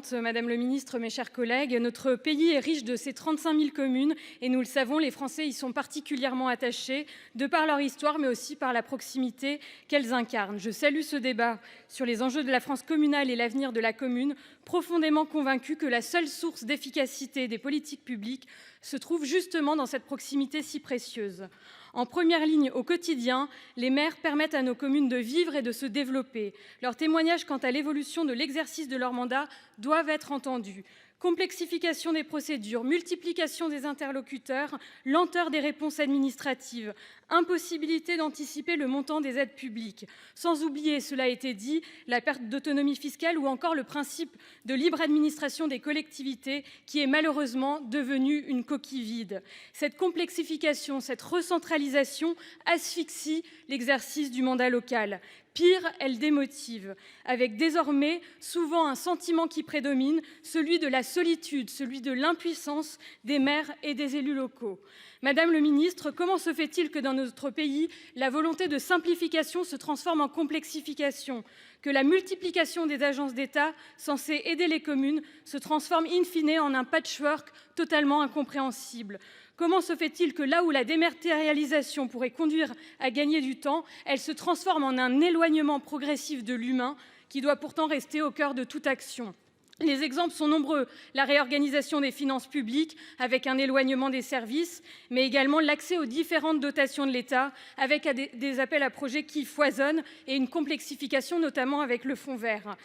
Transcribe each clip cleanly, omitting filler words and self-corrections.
Présidente, Madame le Ministre, mes chers collègues, notre pays est riche de ses 35 000 communes et nous le savons, les Français y sont particulièrement attachés, de par leur histoire, mais aussi par la proximité qu'elles incarnent. Je salue ce débat sur les enjeux de la France communale et l'avenir de la commune, profondément convaincue que la seule source d'efficacité des politiques publiques se trouve justement dans cette proximité si précieuse. En première ligne au quotidien, les maires permettent à nos communes de vivre et de se développer. Leurs témoignages quant à l'évolution de l'exercice de leur mandat doivent être entendus. Complexification des procédures, multiplication des interlocuteurs, lenteur des réponses administratives, impossibilité d'anticiper le montant des aides publiques, sans oublier, cela a été dit, la perte d'autonomie fiscale ou encore le principe de libre administration des collectivités qui est malheureusement devenu une coquille vide. Cette complexification, cette recentralisation asphyxie l'exercice du mandat local. Pire, elle démotive, avec désormais souvent un sentiment qui prédomine, celui de la solitude, celui de l'impuissance des maires et des élus locaux. Madame le ministre, comment se fait-il que dans notre pays, la volonté de simplification se transforme en complexification, que la multiplication des agences d'État censées aider les communes se transforme in fine en un patchwork totalement incompréhensible? Comment se fait-il que là où la dématérialisation pourrait conduire à gagner du temps, elle se transforme en un éloignement progressif de l'humain qui doit pourtant rester au cœur de toute action? Les exemples sont nombreux, la réorganisation des finances publiques avec un éloignement des services, mais également l'accès aux différentes dotations de l'État avec des appels à projets qui foisonnent et une complexification notamment avec le fonds vert.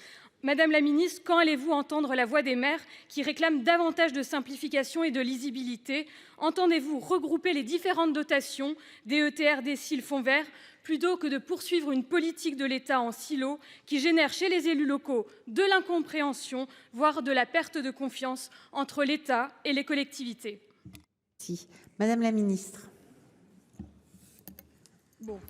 Madame la ministre, quand allez-vous entendre la voix des maires qui réclament davantage de simplification et de lisibilité? Entendez-vous regrouper les différentes dotations, DETR, DSIL, fonds vert, plutôt que de poursuivre une politique de l'État en silo qui génère chez les élus locaux de l'incompréhension, voire de la perte de confiance entre l'État et les collectivités? Si. Madame la ministre. Bon.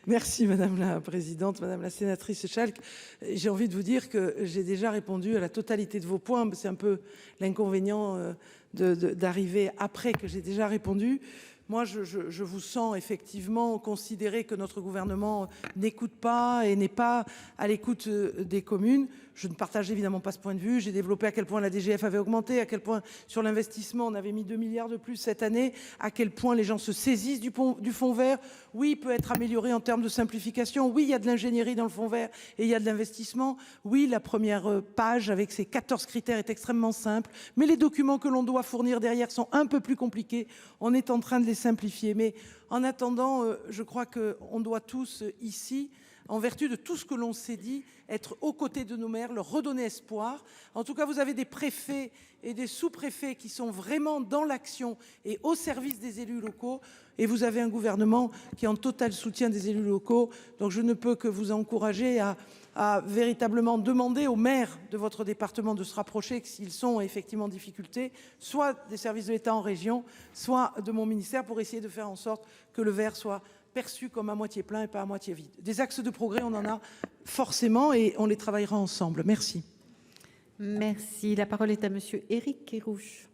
Merci madame la présidente, madame la sénatrice Schalck. J'ai envie de vous dire que j'ai déjà répondu à la totalité de vos points. C'est un peu l'inconvénient d'arriver après que j'ai déjà répondu. Moi, je vous sens effectivement considérer que notre gouvernement n'écoute pas et n'est pas à l'écoute des communes. Je ne partage évidemment pas ce point de vue. J'ai développé à quel point la DGF avait augmenté, à quel point sur l'investissement on avait mis 2 milliards de plus cette année, à quel point les gens se saisissent du fonds vert. Oui, il peut être amélioré en termes de simplification. Oui, il y a de l'ingénierie dans le fonds vert et il y a de l'investissement. Oui, la première page avec ses 14 critères est extrêmement simple, mais les documents que l'on doit fournir derrière sont un peu plus compliqués. On est en train de les simplifier. Mais en attendant, je crois qu'on doit tous ici, en vertu de tout ce que l'on s'est dit, être aux côtés de nos maires, leur redonner espoir. En tout cas, vous avez des préfets et des sous-préfets qui sont vraiment dans l'action et au service des élus locaux. Et vous avez un gouvernement qui est en total soutien des élus locaux. Donc je ne peux que vous encourager à véritablement demander aux maires de votre département de se rapprocher s'ils sont effectivement en difficulté, soit des services de l'État en région, soit de mon ministère, pour essayer de faire en sorte que le verre soit perçu comme à moitié plein et pas à moitié vide. Des axes de progrès, on en a forcément et on les travaillera ensemble. Merci. Merci. La parole est à monsieur Éric Kerrouche.